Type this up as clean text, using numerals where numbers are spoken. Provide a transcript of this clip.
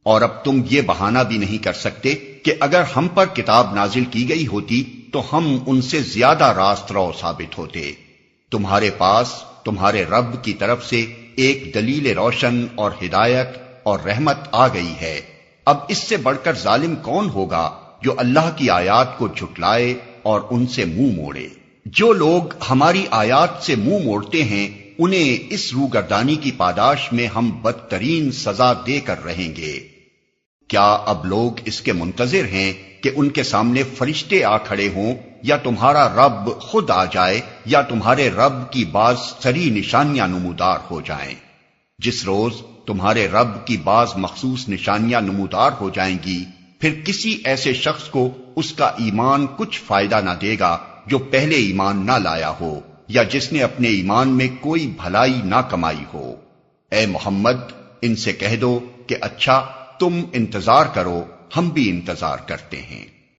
اور اب تم یہ بہانہ بھی نہیں کر سکتے کہ اگر ہم پر کتاب نازل کی گئی ہوتی تو ہم ان سے زیادہ راست رو ثابت ہوتے۔ تمہارے پاس تمہارے رب کی طرف سے ایک دلیل روشن اور ہدایت اور رحمت آ گئی ہے۔ اب اس سے بڑھ کر ظالم کون ہوگا جو اللہ کی آیات کو جھٹلائے اور ان سے منہ موڑے؟ جو لوگ ہماری آیات سے منہ موڑتے ہیں انہیں اس روگردانی کی پاداش میں ہم بدترین سزا دے کر رہیں گے۔ کیا اب لوگ اس کے منتظر ہیں کہ ان کے سامنے فرشتے آ کھڑے ہوں، یا تمہارا رب خود آ جائے، یا تمہارے رب کی بعض سری نشانیاں نمودار ہو جائیں؟ جس روز تمہارے رب کی بعض مخصوص نشانیاں نمودار ہو جائیں گی، پھر کسی ایسے شخص کو اس کا ایمان کچھ فائدہ نہ دے گا جو پہلے ایمان نہ لایا ہو، یا جس نے اپنے ایمان میں کوئی بھلائی نہ کمائی ہو۔ اے محمد، ان سے کہہ دو کہ اچھا تم انتظار کرو، ہم بھی انتظار کرتے ہیں۔